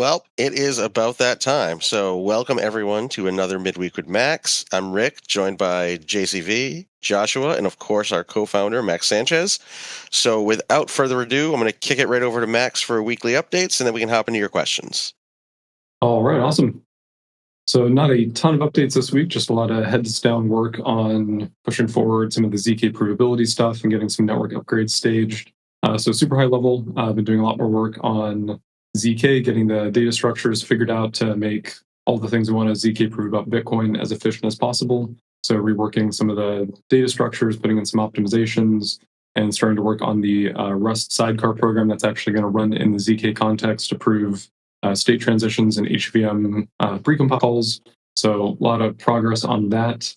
Well, it is about that time. So, welcome everyone to another Midweek with Max. I'm Rick, joined by JCV, Joshua, and of course our co-founder, Max Sanchez. So, without further ado, I'm going to kick it right over to Max for weekly updates, and then we can hop into your questions. All right, awesome. So not a ton of updates this week, just a lot of heads down work on pushing forward some of the ZK provability stuff and getting some network upgrades staged. So super high level, I've been doing a lot more work on ZK, getting the data structures figured out to make all the things we want to ZK prove about Bitcoin as efficient as possible. So reworking some of the data structures, putting in some optimizations, and starting to work on the Rust sidecar program that's actually going to run in the ZK context to prove state transitions and HVM precompiles. So a lot of progress on that.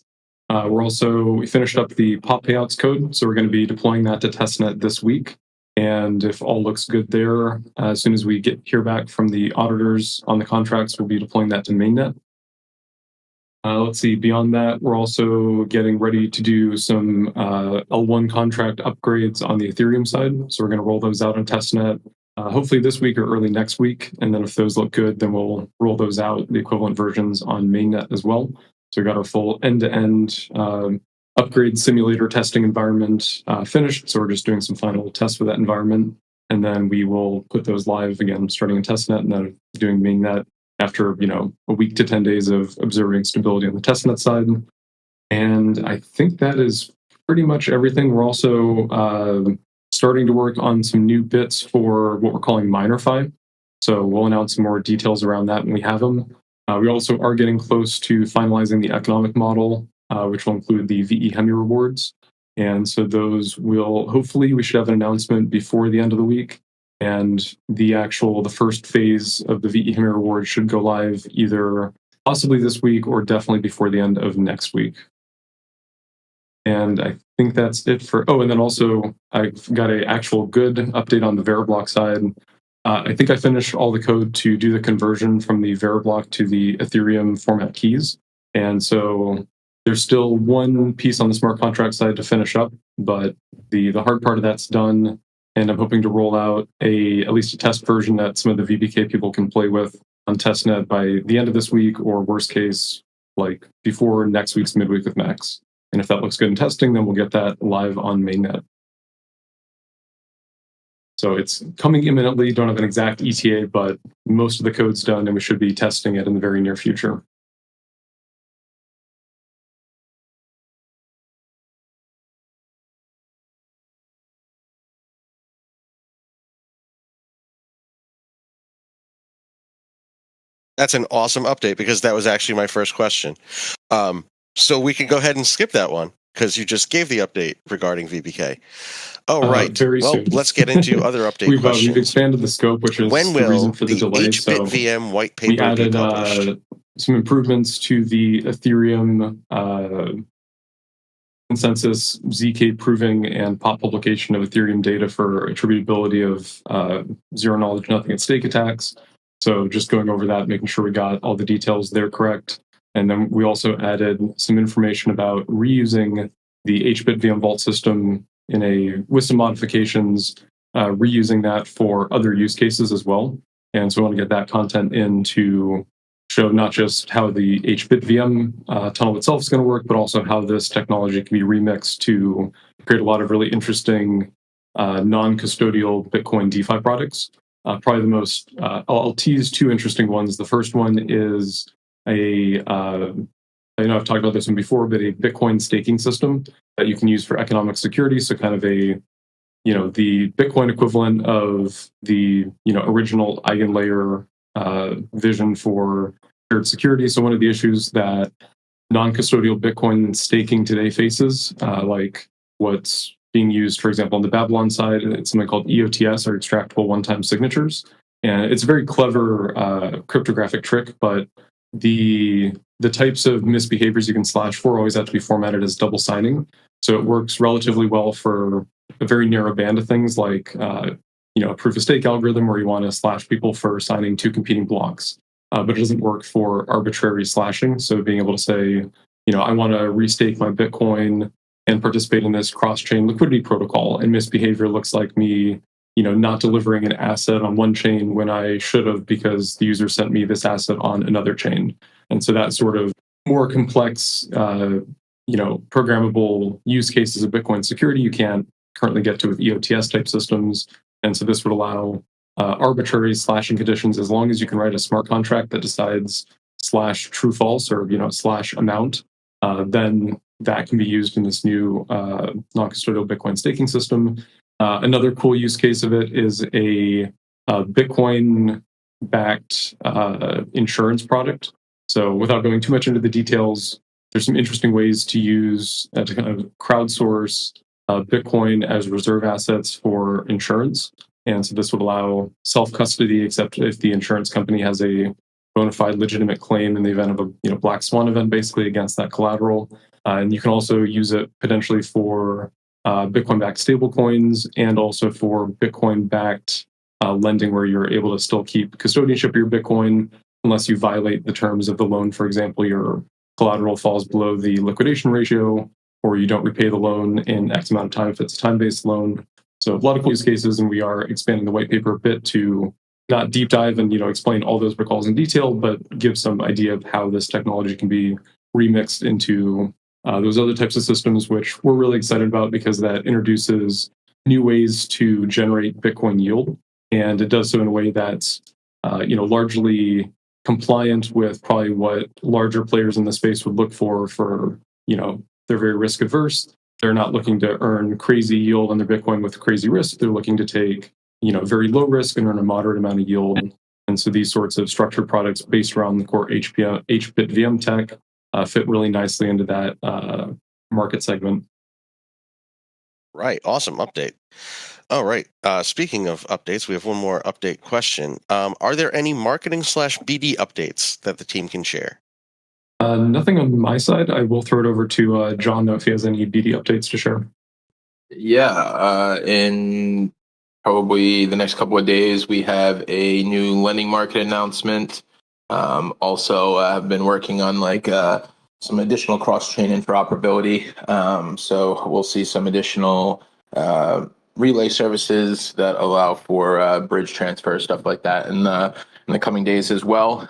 We finished up the pop payouts code, so we're going to be deploying that to testnet this week. And if all looks good there, as soon as we hear back from the auditors on the contracts, we'll be deploying that to mainnet. Let's see, beyond that, we're also getting ready to do some L1 contract upgrades on the Ethereum side. So we're going to roll those out on testnet hopefully this week or early next week. And then if those look good, then we'll roll those out, the equivalent versions on mainnet as well. So we got our full end-to-end upgrade simulator testing environment finished. So we're just doing some final tests for that environment. And then we will put those live again, starting in testnet and then doing mainnet after, a week to 10 days of observing stability on the testnet side. And I think that is pretty much everything. We're also starting to work on some new bits for what we're calling MinorFi. So we'll announce some more details around that when we have them. We also are getting close to finalizing the economic model, which will include the VE Hemi rewards. And so we should have an announcement before the end of the week. And the first phase of the VE Hemi reward should go live either possibly this week or definitely before the end of next week. And I think that's it and then also I've got an actual good update on the VeriBlock side. I think I finished all the code to do the conversion from the VeriBlock to the Ethereum format keys. And so there's still one piece on the smart contract side to finish up, but the hard part of that's done. And I'm hoping to roll out at least a test version that some of the VBK people can play with on testnet by the end of this week, or worst case, like before next week's Midweek with Max. And if that looks good in testing, then we'll get that live on mainnet. So it's coming imminently. Don't have an exact ETA, but most of the code's done and we should be testing it in the very near future. That's an awesome update because that was actually my first question. So we can go ahead and skip that one because you just gave the update regarding VBK. Oh, right. Soon. Let's get into other update questions. We've expanded the scope, which is when the reason for the delay. HBIT VM white paper we added, be published? Some improvements to the Ethereum consensus ZK proving and pop publication of Ethereum data for attributability of zero knowledge, nothing at stake attacks. So just going over that, making sure we got all the details there correct. And then we also added some information about reusing the HBIT VM vault system with some modifications, reusing that for other use cases as well. And so we want to get that content in to show not just how the HBIT VM tunnel itself is going to work, but also how this technology can be remixed to create a lot of really interesting non-custodial Bitcoin DeFi products. Probably the most, I'll tease two interesting ones. The first one is I know I've talked about this one before, but a Bitcoin staking system that you can use for economic security. So kind of the Bitcoin equivalent of the, original eigenlayer vision for shared security. So one of the issues that non-custodial Bitcoin staking today faces, like what's being used, for example, on the Babylon side, it's something called EOTS, or extractable one-time signatures. And it's a very clever cryptographic trick, but the types of misbehaviors you can slash for always have to be formatted as double signing. So it works relatively well for a very narrow band of things like a proof of stake algorithm where you want to slash people for signing two competing blocks. But it doesn't work for arbitrary slashing. So being able to say, I want to restake my Bitcoin and participate in this cross-chain liquidity protocol, and misbehavior looks like me not delivering an asset on one chain when I should have because the user sent me this asset on another chain. And so that sort of more complex, programmable use cases of Bitcoin security you can't currently get to with EOTS type systems. And so this would allow arbitrary slashing conditions as long as you can write a smart contract that decides slash true false or slash amount. Then that can be used in this new non-custodial Bitcoin staking system. Another cool use case of it is a Bitcoin-backed insurance product. So without going too much into the details, there's some interesting ways to use to kind of crowdsource Bitcoin as reserve assets for insurance. And so this would allow self-custody, except if the insurance company has a bona fide legitimate claim in the event of a black swan event, basically against that collateral. And you can also use it potentially for Bitcoin-backed stablecoins and also for Bitcoin-backed lending, where you're able to still keep custodianship of your Bitcoin unless you violate the terms of the loan. For example, your collateral falls below the liquidation ratio, or you don't repay the loan in X amount of time if it's a time-based loan. So a lot of cool use cases, and we are expanding the white paper a bit to not deep dive and explain all those protocols in detail, but give some idea of how this technology can be remixed into those other types of systems, which we're really excited about because that introduces new ways to generate Bitcoin yield, and it does so in a way that's largely compliant with probably what larger players in the space would look for. They're very risk averse. They're not looking to earn crazy yield on their Bitcoin with crazy risk. They're looking to take very low risk and earn a moderate amount of yield. And so these sorts of structured products based around the core HBIT VM tech fit really nicely into that market segment. Right. Awesome update. All right. Speaking of updates, we have one more update question. Are there any marketing/BD updates that the team can share? Nothing on my side. I will throw it over to John, though, if he has any BD updates to share. Yeah. In probably the next couple of days, we have a new lending market announcement. Also, I've been working on some additional cross-chain interoperability. So we'll see some additional relay services that allow for bridge transfer, stuff like that in the coming days as well.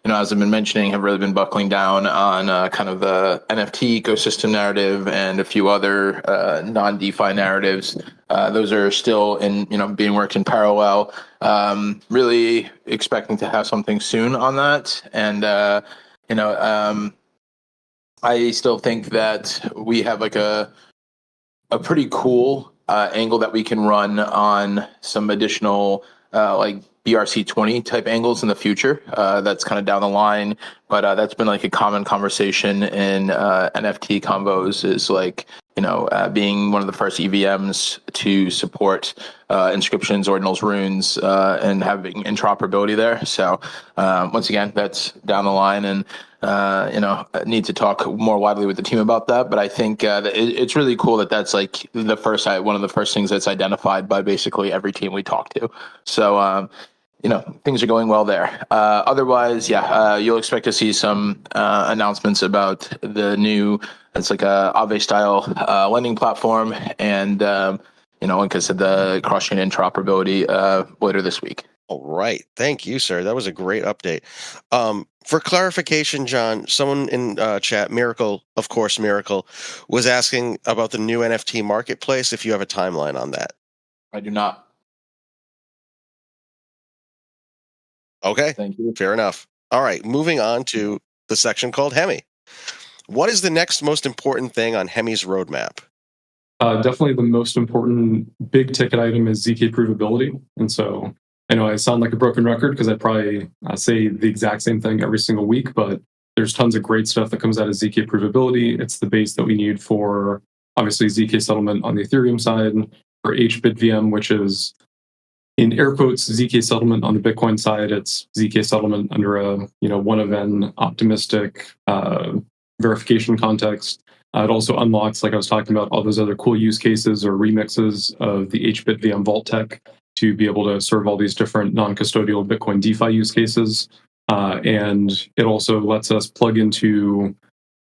As I've been mentioning, have really been buckling down on kind of the NFT ecosystem narrative and a few other non-DeFi narratives. Those are still being worked in parallel. Really expecting to have something soon on that, and I still think that we have a pretty cool angle that we can run on some additional BRC20 type angles in the future. That's kind of down the line, but that's been a common conversation in NFT combos is being one of the first EVMs to support inscriptions, ordinals, runes, and having interoperability there. So once again, that's down the line, and I need to talk more widely with the team about that. But I think that it's really cool that that's one of the first things that's identified by basically every team we talk to. So things are going well there. Otherwise, you'll expect to see some announcements about the new, it's like a Aave style lending platform, and like I said, the cross-chain interoperability later this week. All right. Thank you, sir. That was a great update. For clarification, John, someone in chat, Miracle, of course, Miracle, was asking about the new NFT marketplace, if you have a timeline on that. I do not. Okay. Thank you. Fair enough. All right. Moving on to the section called Hemi. What is the next most important thing on Hemi's roadmap? Definitely the most important big ticket item is ZK provability. And so I know I sound like a broken record because I probably say the exact same thing every single week, but there's tons of great stuff that comes out of ZK provability. It's the base that we need for obviously ZK settlement on the Ethereum side, for HBIT VM, which is in air quotes ZK settlement on the Bitcoin side. It's ZK settlement under a one of n optimistic verification context. It also unlocks, like I was talking about, all those other cool use cases or remixes of the HBIT VM Vault tech to be able to serve all these different non-custodial Bitcoin DeFi use cases. And it also lets us plug into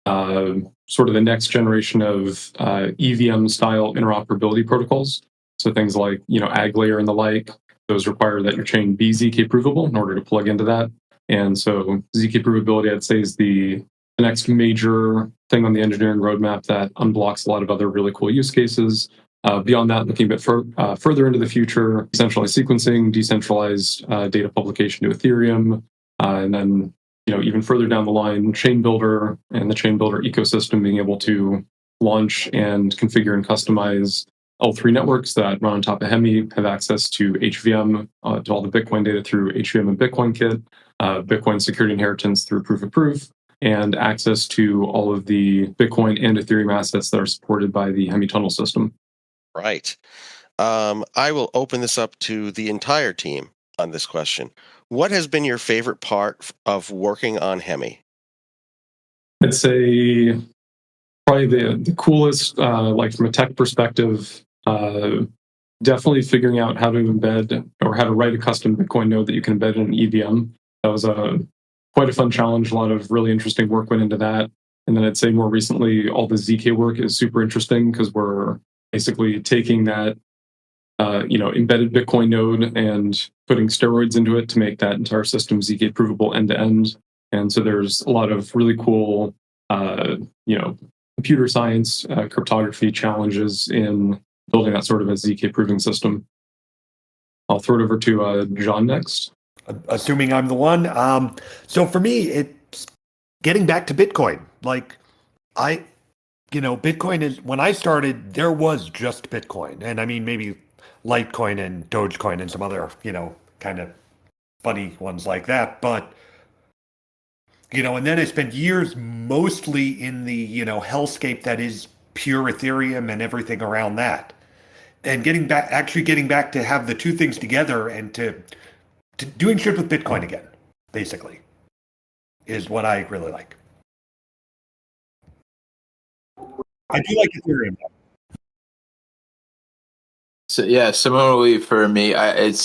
sort of the next generation of EVM style interoperability protocols. So things like, ag layer and the like, those require that your chain be ZK provable in order to plug into that. And so ZK provability, I'd say, is the next major thing on the engineering roadmap that unblocks a lot of other really cool use cases. Beyond that, looking a bit further into the future, decentralized sequencing, decentralized data publication to Ethereum, and then even further down the line, chain builder and the chain builder ecosystem being able to launch and configure and customize L3 networks that run on top of Hemi, have access to HVM, to all the Bitcoin data through HVM and Bitcoin Kit, Bitcoin security inheritance through proof of proof, and access to all of the Bitcoin and Ethereum assets that are supported by the Hemi tunnel system. Right. I will open this up to the entire team on this question. What has been your favorite part of working on Hemi? I'd say probably the coolest, like from a tech perspective, definitely figuring out how to embed or how to write a custom Bitcoin node that you can embed in an EVM. That was quite a fun challenge. A lot of really interesting work went into that. And then I'd say more recently, all the ZK work is super interesting because we're basically taking that embedded Bitcoin node and putting steroids into it to make that entire system ZK provable end to end. And so there's a lot of really cool, computer science, cryptography challenges in building that sort of a ZK proving system. I'll throw it over to John next. Assuming I'm the one. So for me, it's getting back to Bitcoin. Like Bitcoin is, when I started, there was just Bitcoin. And I mean, maybe Litecoin and Dogecoin and some other, kind of funny ones like that. But, and then I spent years mostly in the, hellscape that is pure Ethereum and everything around that. And getting back to have the two things together and to doing shit with Bitcoin again, basically, is what I really like. I do like Ethereum. So yeah, similarly for me, it's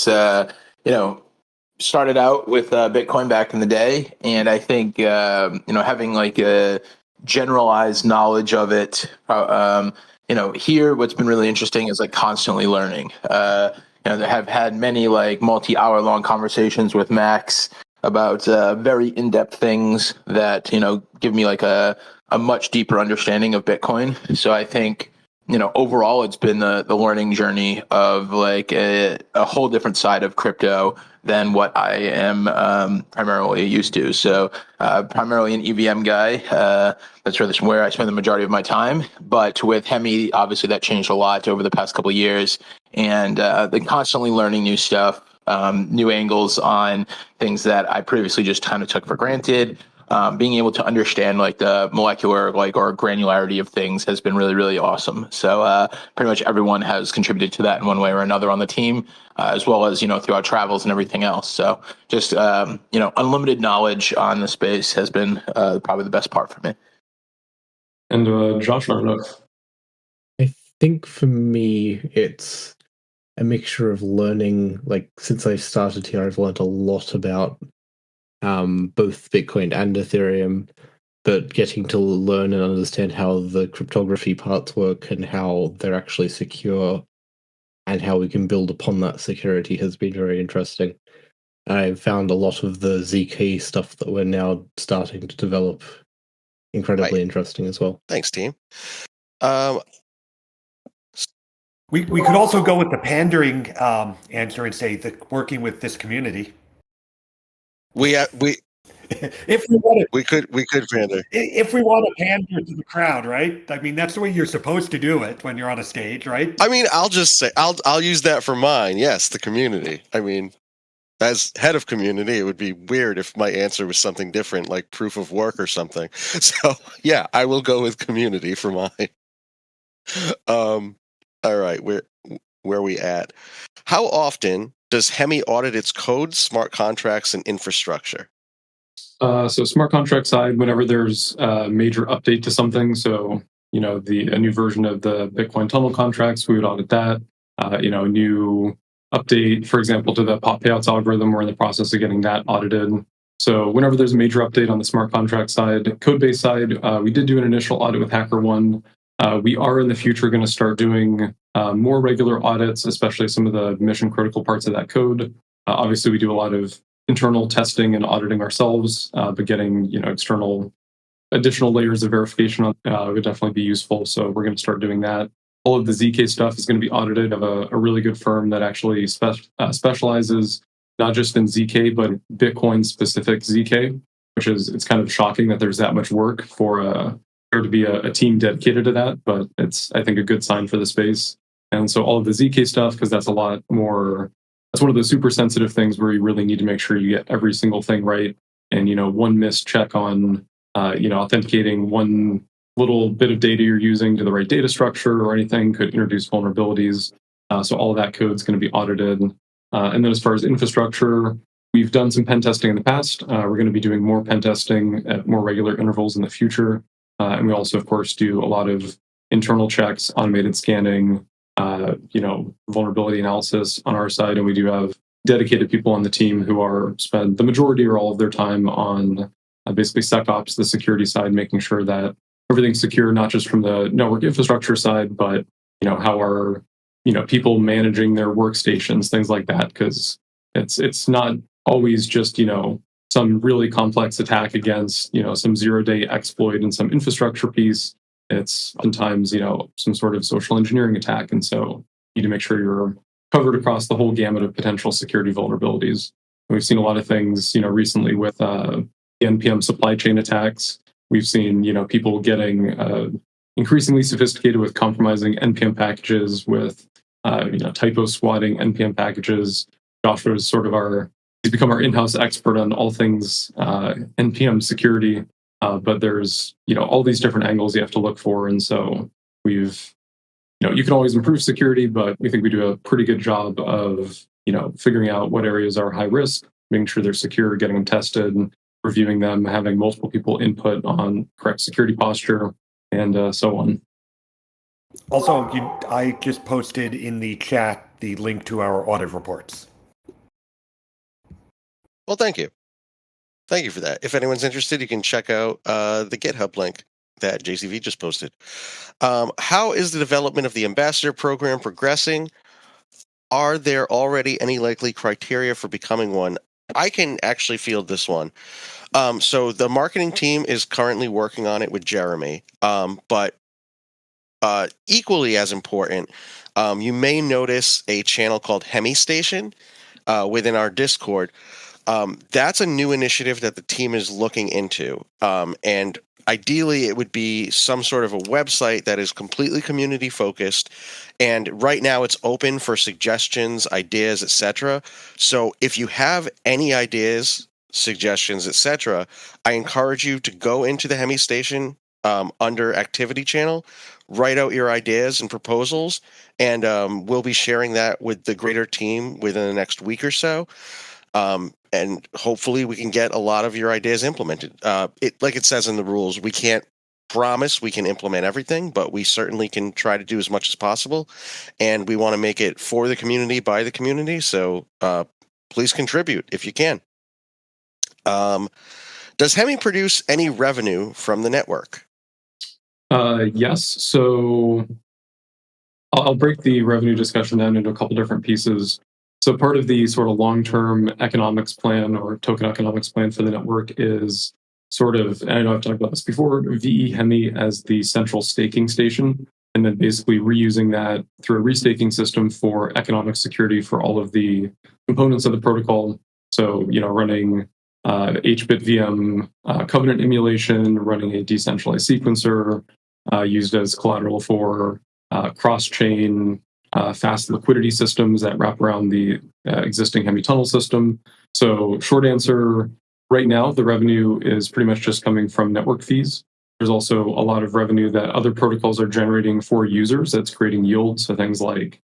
started out with Bitcoin back in the day, and I think having like a generalized knowledge of it. Here what's been really interesting is like constantly learning. I have had many like multi-hour long conversations with Max about very in-depth things that give me like a much deeper understanding of Bitcoin. So I think overall it's been the learning journey of like a whole different side of crypto than what I am primarily used to. So primarily an EVM guy. That's where I spend the majority of my time. But with Hemi, obviously that changed a lot over the past couple of years. And the constantly learning new stuff, new angles on things that I previously just kind of took for granted. Being able to understand like the molecular or granularity of things has been really, really awesome. So pretty much everyone has contributed to that in one way or another on the team, as well as, through our travels and everything else. So just, unlimited knowledge on the space has been probably the best part for me. And Josh, I don't know. I think for me, it's a mixture of learning. Like since I started here, I've learned a lot about both Bitcoin and Ethereum, but getting to learn and understand how the cryptography parts work and how they're actually secure and how we can build upon that security has been very interesting. I've found a lot of the ZK stuff that we're now starting to develop incredibly interesting as well. Thanks, team. We could also go with the pandering answer and say that working with this community. If we could pander. If we want to pander to the crowd, right? I mean, that's the way you're supposed to do it when you're on a stage, right? I mean, I'll just say I'll use that for mine. Yes, the community. I mean, as head of community, it would be weird if my answer was something different, like proof of work or something. So yeah, I will go with community for mine. All right, where are we at? How often does Hemi audit its code, smart contracts, and infrastructure? So smart contract side, whenever there's a major update to something, so a new version of the Bitcoin tunnel contracts, we would audit that. A new update, for example, to the pop payouts algorithm, we're in the process of getting that audited. So whenever there's a major update on the smart contract side, code base side, we did do an initial audit with HackerOne. We are in the future going to start doing more regular audits, especially some of the mission critical parts of that code. Obviously, we do a lot of internal testing and auditing ourselves, but getting external additional layers of verification would definitely be useful. So we're going to start doing that. All of the ZK stuff is going to be audited of a really good firm that actually specializes not just in ZK, but Bitcoin specific ZK, which is, it's kind of shocking that there's that much work for there to be a team dedicated to that, but it's, I think, a good sign for the space. And so all of the ZK stuff, because that's a lot more, that's one of the super sensitive things where you really need to make sure you get every single thing right. And, one missed check on, authenticating one little bit of data you're using to the right data structure or anything could introduce vulnerabilities. So all of that code is going to be audited. And then as far as infrastructure, we've done some pen testing in the past. We're going to be doing more pen testing at more regular intervals in the future. And we also, of course, do a lot of internal checks, automated scanning, vulnerability analysis on our side. And we do have dedicated people on the team who are spend the majority or all of their time on basically SecOps, the security side, making sure that everything's secure, not just from the network infrastructure side, but how are people managing their workstations, things like that, because it's not always just some really complex attack against some zero-day exploit and some infrastructure piece. It's oftentimes some sort of social engineering attack, and so you need to make sure you're covered across the whole gamut of potential security vulnerabilities. And we've seen a lot of things recently with the NPM supply chain attacks. We've seen people getting increasingly sophisticated with compromising NPM packages, with typo squatting NPM packages. Joshua is he's become our in-house expert on all things NPM security, but there's all these different angles you have to look for, and so we've you can always improve security, but we think we do a pretty good job of figuring out what areas are high risk, making sure they're secure, getting them tested, reviewing them, having multiple people input on correct security posture, and so on. Also, I just posted in the chat the link to our audit reports. Well, thank you. Thank you for that. If anyone's interested, you can check out the GitHub link that JCV just posted. How is the development of the ambassador program progressing? Are there already any likely criteria for becoming one? I can actually field this one. So the marketing team is currently working on it with Jeremy, but equally as important, you may notice a channel called Hemi Station within our Discord. That's a new initiative that the team is looking into. And ideally, it would be some sort of a website that is completely community focused. And right now it's open for suggestions, ideas, etc. So if you have any ideas, suggestions, etc., I encourage you to go into the Hemi Station under activity channel, write out your ideas and proposals, and we'll be sharing that with the greater team within the next week or so. And hopefully we can get a lot of your ideas implemented. Like it says in the rules, we can't promise we can implement everything, but we certainly can try to do as much as possible. And we want to make it for the community, by the community. So please contribute if you can. Does Hemi produce any revenue from the network? Yes. So I'll break the revenue discussion down into a couple different pieces. So part of the sort of long-term economics plan or token economics plan for the network is sort of, and I know I've talked about this before, VE Hemi as the central staking station, and then basically reusing that through a restaking system for economic security for all of the components of the protocol. So, running HBIT VM covenant emulation, running a decentralized sequencer used as collateral for cross-chain fast liquidity systems that wrap around the existing Hemi tunnel system. So short answer, right now, the revenue is pretty much just coming from network fees. There's also a lot of revenue that other protocols are generating for users that's creating yield. So things like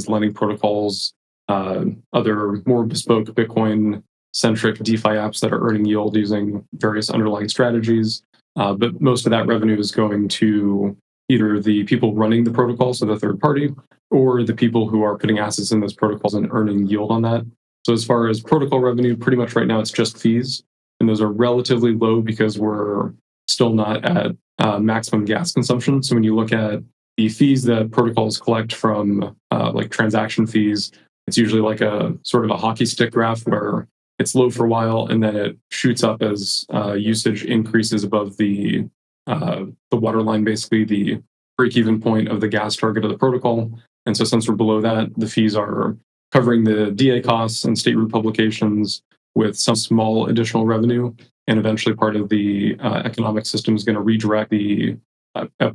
lending protocols, other more bespoke Bitcoin-centric DeFi apps that are earning yield using various underlying strategies. But most of that revenue is going to either the people running the protocol, so the third party, or the people who are putting assets in those protocols and earning yield on that. So as far as protocol revenue, pretty much right now it's just fees, and those are relatively low because we're still not at maximum gas consumption. So when you look at the fees that protocols collect from like transaction fees, it's usually like a sort of a hockey stick graph where it's low for a while and then it shoots up as usage increases above the waterline, basically the break-even point of the gas target of the protocol. And so since we're below that, the fees are covering the DA costs and state root publications with some small additional revenue. And eventually part of the economic system is going to redirect a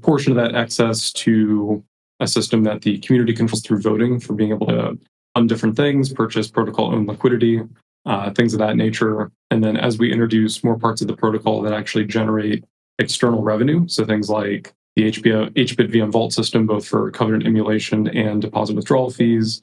portion of that excess to a system that the community controls through voting for being able to fund different things, purchase protocol-owned liquidity, things of that nature. And then as we introduce more parts of the protocol that actually generate external revenue, so things like the HBIT VM vault system, both for covenant emulation and deposit withdrawal fees,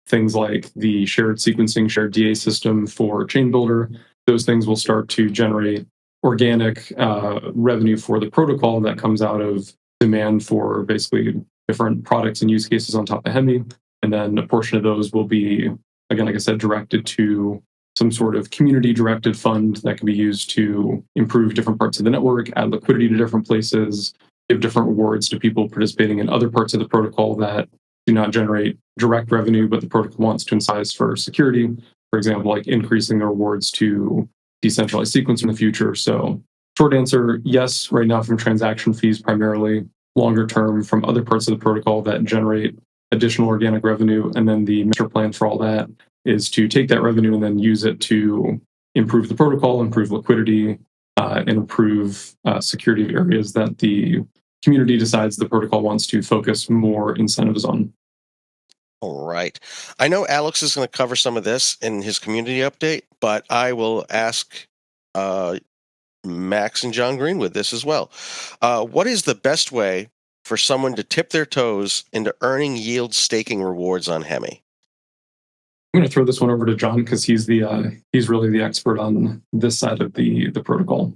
things like the shared sequencing, shared DA system for Chain Builder, those things will start to generate organic revenue for the protocol that comes out of demand for basically different products and use cases on top of Hemi. And then a portion of those will be, again, like I said, directed to some sort of community-directed fund that can be used to improve different parts of the network, add liquidity to different places, give different rewards to people participating in other parts of the protocol that do not generate direct revenue, but the protocol wants to incentivize for security. For example, like increasing the rewards to decentralized sequence in the future. So short answer, yes, right now from transaction fees primarily, longer term from other parts of the protocol that generate additional organic revenue. And then the master plan for all that is to take that revenue and then use it to improve the protocol, improve liquidity, and improve security of areas that the community decides the protocol wants to focus more incentives on. All right. I know Alex is going to cover some of this in his community update, but I will ask Max and John Greenwood this as well. What is the best way for someone to tip their toes into earning yield staking rewards on Hemi? I'm going to throw this one over to John because he's really the expert on this side of the protocol.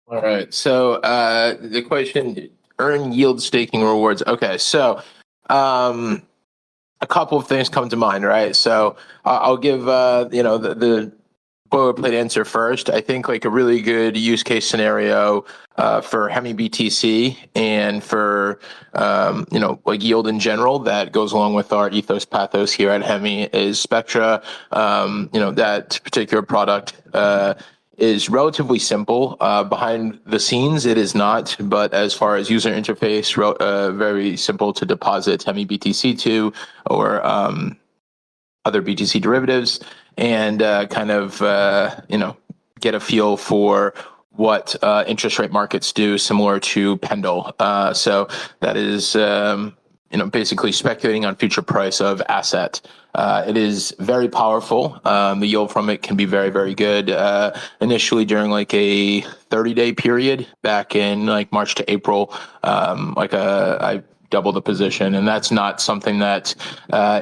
All right. So the question: earn yield staking rewards. Okay. So a couple of things come to mind, right? So I'll give the boilerplate answer first. I think like a really good use case scenario for Hemi BTC and for like yield in general that goes along with our ethos pathos here at Hemi is Spectra. That particular product is relatively simple. Behind the scenes, it is not, but as far as user interface, very simple to deposit Hemi BTC to or other BTC derivatives and get a feel for what interest rate markets do, similar to Pendle. So that is basically speculating on future price of asset. It is very powerful. The yield from it can be very, very good. Initially during like a 30-day period back in like March to April, I double the position, and that's not something that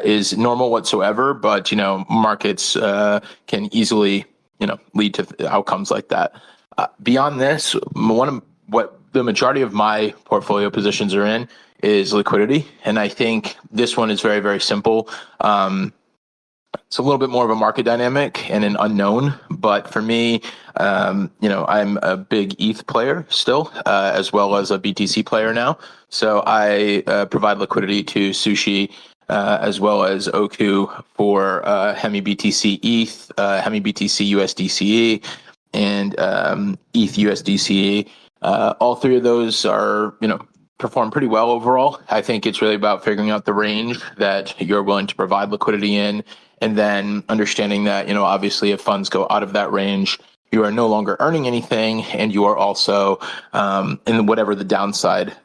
is normal whatsoever, but markets can easily lead to outcomes like that. Beyond this, what the majority of my portfolio positions are in is liquidity, and I think this one is very, very simple. It's a little bit more of a market dynamic and an unknown, but for me, I'm a big ETH player still, as well as a BTC player now. So I provide liquidity to Sushi as well as Oku for Hemi BTC ETH, Hemi BTC USDCE, and ETH USDCE. All three of those are, perform pretty well overall. I think it's really about figuring out the range that you're willing to provide liquidity in, and then understanding that, obviously if funds go out of that range, you are no longer earning anything, and you are also in whatever the downside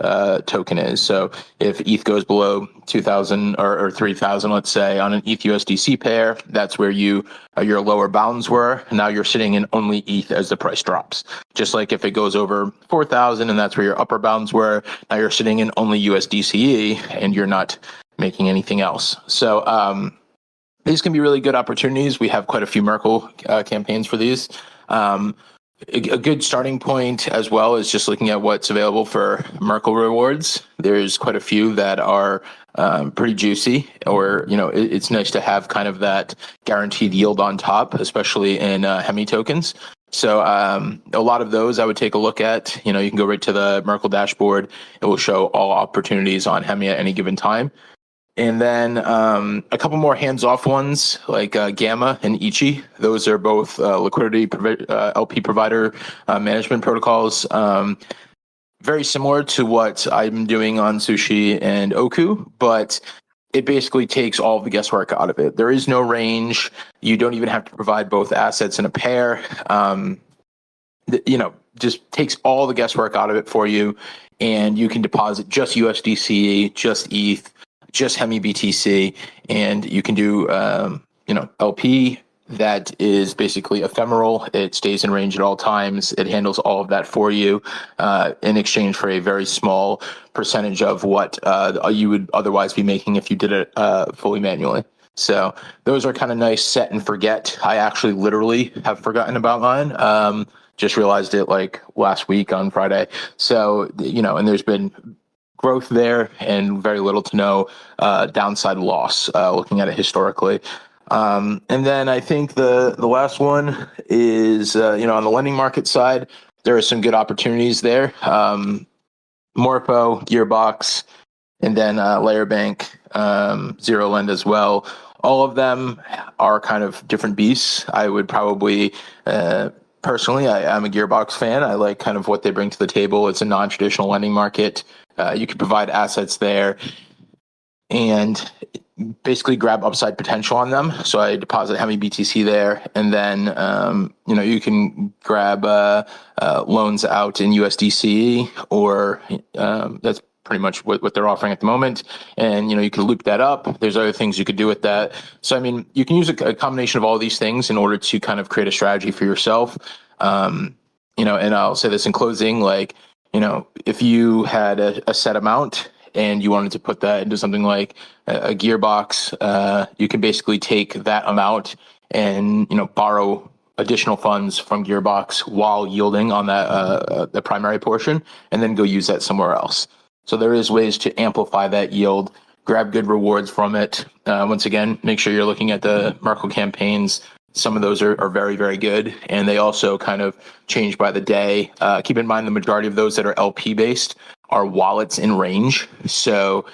token is. So if ETH goes below 2,000 or 3,000, let's say, on an ETH USDC pair, that's where your lower bounds were. Now you're sitting in only ETH as the price drops. Just like if it goes over 4,000 and that's where your upper bounds were, now you're sitting in only USDCE and you're not making anything else. So these can be really good opportunities. We have quite a few Merkle campaigns for these. A good starting point as well is just looking at what's available for Merkle rewards. There's quite a few that are pretty juicy, or it's nice to have kind of that guaranteed yield on top, especially in Hemi tokens. So a lot of those I would take a look at. You can go right to the Merkle dashboard. It will show all opportunities on Hemi at any given time. And then a couple more hands-off ones like Gamma and Ichi. Those are both liquidity LP provider management protocols. Very similar to what I'm doing on Sushi and Oku, but it basically takes all the guesswork out of it. There is no range. You don't even have to provide both assets in a pair. Just takes all the guesswork out of it for you, and you can deposit just USDC, just ETH, just Hemi BTC, and you can do LP that is basically ephemeral. It stays in range at all times. It handles all of that for you in exchange for a very small percentage of what you would otherwise be making if you did it fully manually. So those are kind of nice set and forget. I actually literally have forgotten about mine. Just realized it like last week on Friday. So, and there's been growth there and very little to no downside loss looking at it historically. And then I think the last one is, on the lending market side, there are some good opportunities there. Morpho, Gearbox, and then Layer Bank, Zero Lend as well. All of them are kind of different beasts. I would probably, personally, I'm a Gearbox fan. I like kind of what they bring to the table. It's a non-traditional lending market. You can provide assets there and basically grab upside potential on them. So I deposit Hemi BTC there, and then you can grab loans out in USDC, or that's pretty much what they're offering at the moment. And you can loop that up. There's other things you could do with that. So I mean, you can use a combination of all these things in order to kind of create a strategy for yourself. And I'll say this in closing, like, if you had a set amount and you wanted to put that into something like a Gearbox, you can basically take that amount and borrow additional funds from Gearbox while yielding on that the primary portion, and then go use that somewhere else. So there is ways to amplify that yield, grab good rewards from it. Once again, make sure you're looking at the Merkle campaigns. Some of those are very, very good, and they also kind of change by the day. Keep in mind the majority of those that are LP based are wallets in range. So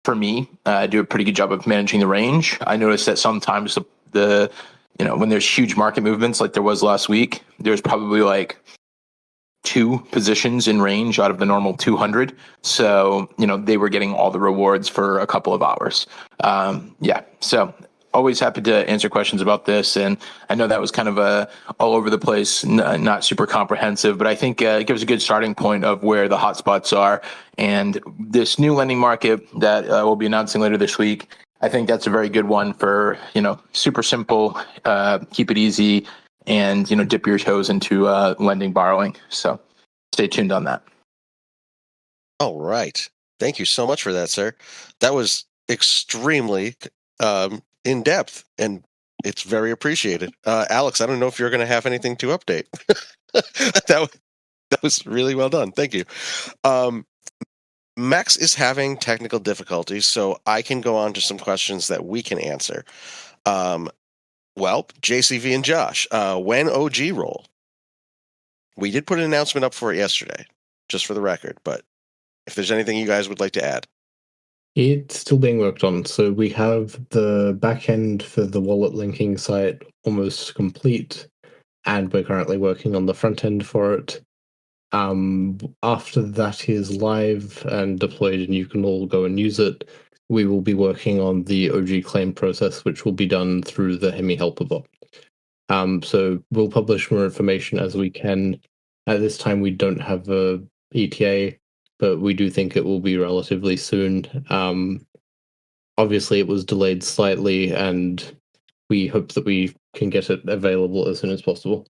for me, I do a pretty good job of managing the range. I notice that sometimes the when there's huge market movements like there was last week, there's probably like 2 positions in range out of the normal 200. So, they were getting all the rewards for a couple of hours. So always happy to answer questions about this. And I know that was kind of all over the place, not super comprehensive, but I think it gives a good starting point of where the hotspots are. And this new lending market that we'll be announcing later this week, I think that's a very good one for, super simple, keep it easy, and, dip your toes into lending, borrowing. So stay tuned on that. All right. Thank you so much for that, sir. That was extremely in depth, and it's very appreciated. Alex, I don't know if you're going to have anything to update. that was really well done. Thank you. Max is having technical difficulties, so I can go on to some questions that we can answer. Well, JCV and Josh, when OG roll? We did put an announcement up for it yesterday, just for the record, but if there's anything you guys would like to add. It's still being worked on. So we have the backend for the wallet linking site almost complete, and we're currently working on the front end for it. After that is live and deployed and you can all go and use it, we will be working on the OG claim process, which will be done through the Hemi helper bot. So we'll publish more information as we can. At this time, we don't have a ETA, but we do think it will be relatively soon. Obviously, it was delayed slightly, and we hope that we can get it available as soon as possible.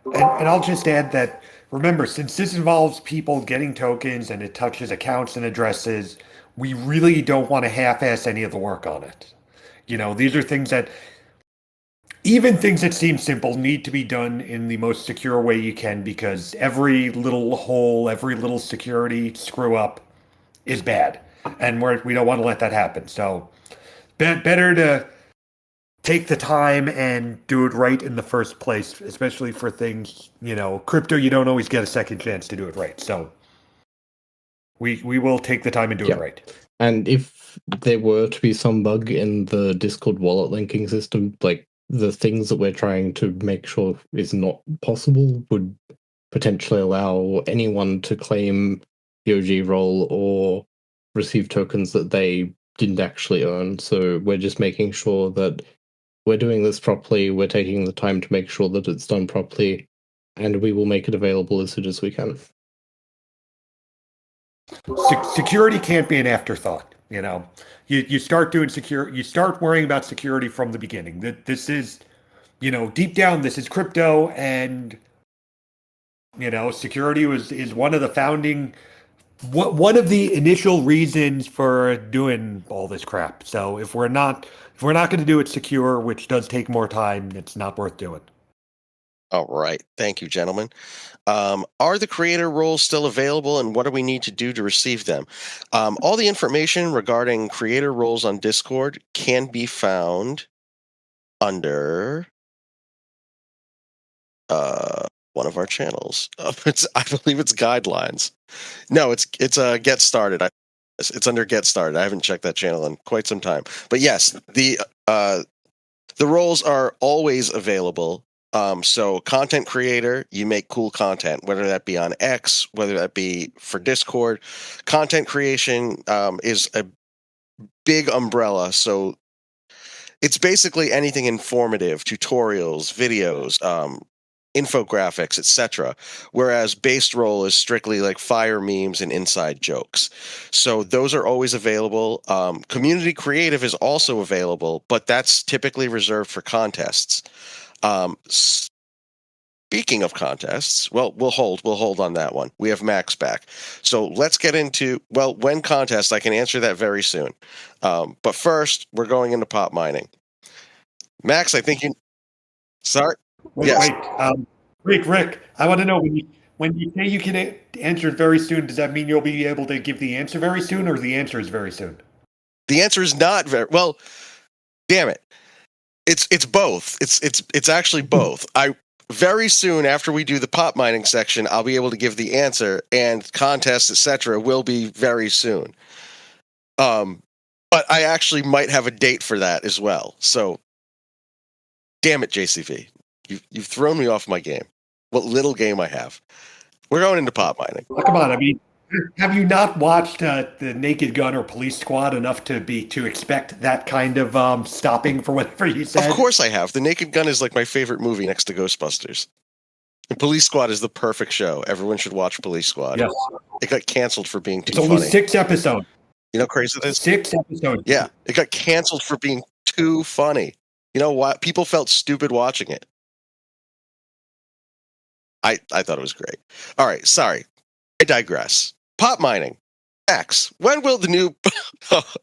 And I'll just add that, remember, since this involves people getting tokens and it touches accounts and addresses, we really don't want to half-ass any of the work on it. These are things that, even things that seem simple, need to be done in the most secure way you can, because every little hole, every little security screw up is bad. And we don't want to let that happen. So better to take the time and do it right in the first place, especially for things, crypto, you don't always get a second chance to do it right. So we will take the time and do it right. And if there were to be some bug in the Discord wallet linking system, like the things that we're trying to make sure is not possible would potentially allow anyone to claim the OG role or receive tokens that they didn't actually earn. So we're just making sure that we're doing this properly, we're taking the time to make sure that it's done properly, and we will make it available as soon as we can. Security can't be an afterthought. You start doing you start worrying about security from the beginning. This is, deep down, this is crypto, and security is one of the initial reasons for doing all this crap. So if we're not going to do it secure, which does take more time, it's not worth doing. All right. Thank you, gentlemen. Are the creator roles still available, and what do we need to do to receive them? All the information regarding creator roles on Discord can be found under one of our channels. I believe it's guidelines. No, it's get started. It's under get started. I haven't checked that channel in quite some time. But yes, the roles are always available. So content creator, you make cool content, whether that be on X, whether that be for Discord. Content creation is a big umbrella. So it's basically anything informative, tutorials, videos, infographics, etc. Whereas based role is strictly like fire memes and inside jokes. So those are always available. Community creative is also available, but that's typically reserved for contests. Speaking of contests, well, we'll hold on that one. We have Max back. So let's get into, when contests, I can answer that very soon. But first, we're going into pop mining. Max, I think sorry? Yes. Wait, Rick, I want to know, when you say you can answer it very soon, does that mean you'll be able to give the answer very soon, or the answer is very soon? The answer is not very, well, damn it. It's both. It's actually both. Very soon after we do the pop mining section, I'll be able to give the answer, and contests, etc. will be very soon. But I actually might have a date for that as well. So, damn it, JCV, you've thrown me off my game. What little game I have. We're going into pop mining. Well, come on, I mean, have you not watched the Naked Gun or Police Squad enough to expect that kind of stopping for whatever you said? Of course I have. The Naked Gun is like my favorite movie next to Ghostbusters. And Police Squad is the perfect show. Everyone should watch Police Squad. Yes. It got canceled for being too funny. It's only 6 episodes. You know how crazy that is? 6 episodes. Yeah, it got canceled for being too funny. You know what? People felt stupid watching it. I thought it was great. All right, sorry. I digress. Pop mining. Max, when will the new...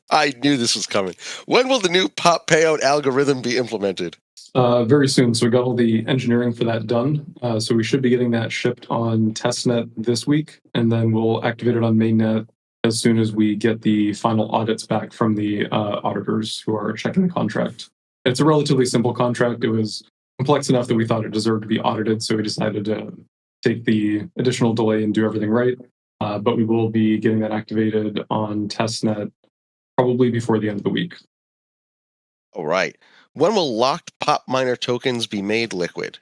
I knew this was coming. When will the new pop payout algorithm be implemented? Very soon. So we got all the engineering for that done. So we should be getting that shipped on Testnet this week, and then we'll activate it on Mainnet as soon as we get the final audits back from the auditors who are checking the contract. It's a relatively simple contract. It was complex enough that we thought it deserved to be audited, so we decided to take the additional delay and do everything right. But we will be getting that activated on Testnet probably before the end of the week. All right. When will locked pop miner tokens be made liquid?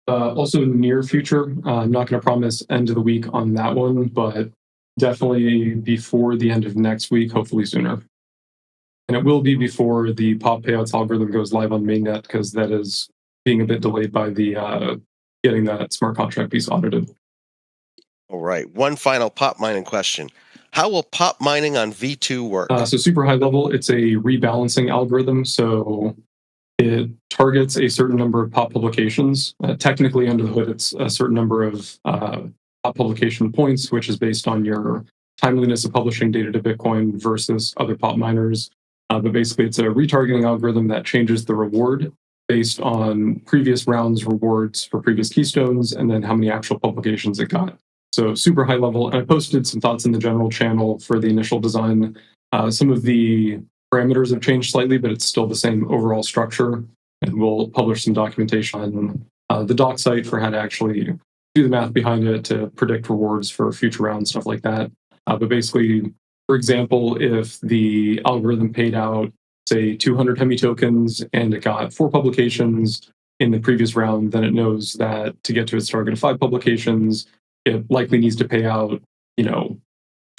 Also near future. I'm not going to promise end of the week on that one, but definitely before the end of next week, hopefully sooner. And it will be before the pop payouts algorithm goes live on Mainnet, because that is being a bit delayed by the getting that smart contract piece audited. All right. One final pop mining question. How will pop mining on V2 work? So super high level, it's a rebalancing algorithm. So it targets a certain number of pop publications. Technically, under the hood, it's a certain number of pop publication points, which is based on your timeliness of publishing data to Bitcoin versus other pop miners. But basically, it's a retargeting algorithm that changes the reward based on previous rounds rewards for previous keystones and then how many actual publications it got. So super high level. And I posted some thoughts in the general channel for the initial design. Some of the parameters have changed slightly, but it's still the same overall structure. and we'll publish some documentation on the doc site for how to actually do the math behind it to predict rewards for future rounds, stuff like that. But basically, for example, if the algorithm paid out, say, 200 Hemi tokens and it got 4 publications in the previous round, then it knows that to get to its target of 5 publications, it likely needs to pay out,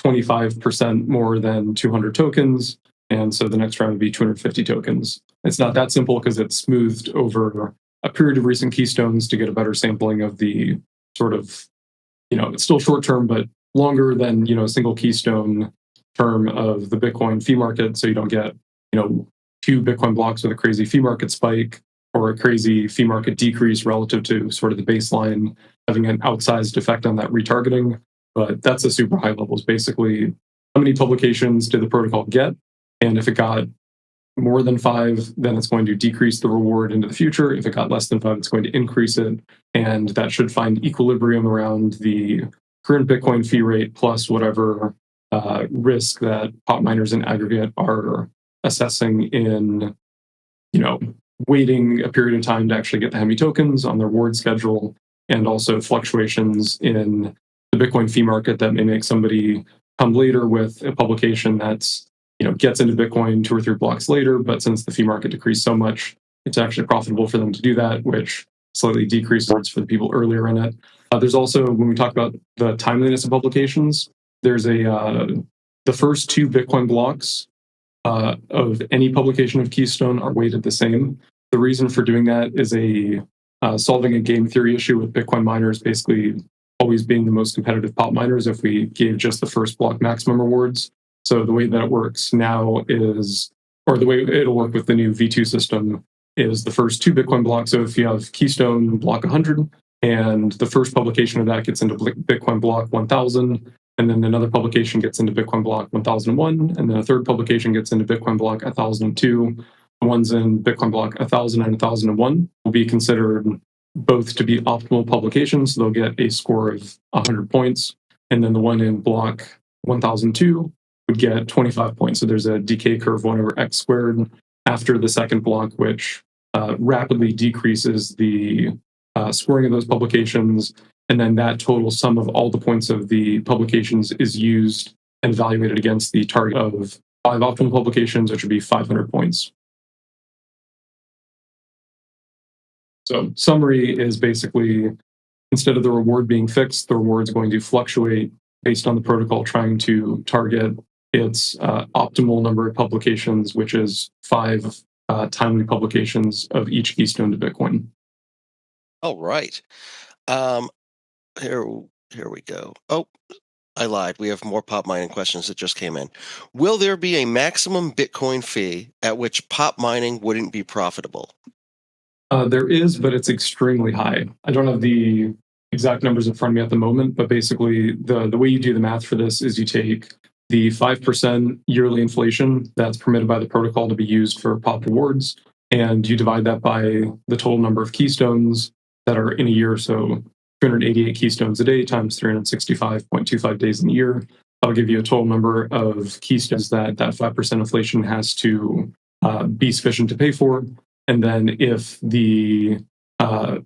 25% more than 200 tokens. And so the next round would be 250 tokens. It's not that simple because it's smoothed over a period of recent keystones to get a better sampling of the sort of, it's still short term, but longer than, a single keystone term of the Bitcoin fee market. So you don't get, 2 Bitcoin blocks with a crazy fee market spike or a crazy fee market decrease relative to sort of the baseline having an outsized effect on that retargeting. But that's the super high levels. Basically, how many publications did the protocol get? And if it got more than 5, then it's going to decrease the reward into the future. If it got less than 5, it's going to increase it. And that should find equilibrium around the current Bitcoin fee rate plus whatever risk that pop miners in aggregate are assessing in, waiting a period of time to actually get the Hemi tokens on their reward schedule, and also fluctuations in the Bitcoin fee market that may make somebody come later with a publication that's, gets into Bitcoin 2 or 3 blocks later, but since the fee market decreased so much, it's actually profitable for them to do that, which slightly decreases rewards for the people earlier in it. There's also, when we talk about the timeliness of publications, there's the first 2 Bitcoin blocks of any publication of Keystone are weighted the same. The reason for doing that is solving a game theory issue with Bitcoin miners basically always being the most competitive pop miners if we gave just the first block maximum rewards. So the way that it works now is, or the way it'll work with the new V2 system, is the first 2 Bitcoin blocks. So if you have Keystone block 100 and the first publication of that gets into Bitcoin block 1000, and then another publication gets into Bitcoin block 1001, and then a third publication gets into Bitcoin block 1002. The ones in Bitcoin block 1000 and 1001 will be considered both to be optimal publications. So they'll get a score of 100 points. And then the one in block 1002 would get 25 points. So there's a decay curve 1 over x squared after the second block, which rapidly decreases the scoring of those publications. And then that total sum of all the points of the publications is used and evaluated against the target of 5 optimal publications, which would be 500 points. So summary is basically, instead of the reward being fixed, the reward's going to fluctuate based on the protocol trying to target its optimal number of publications, which is 5 timely publications of each keystone to Bitcoin. All right. Here we go. Oh, I lied. We have more pop mining questions that just came in. Will there be a maximum Bitcoin fee at which pop mining wouldn't be profitable? There is, but it's extremely high. I don't have the exact numbers in front of me at the moment, but basically the way you do the math for this is you take the 5% yearly inflation that's permitted by the protocol to be used for pop rewards, and you divide that by the total number of keystones that are in a year. So 288 keystones a day times 365.25 days in a year. That'll give you a total number of keystones that 5% inflation has to be sufficient to pay for. And then if the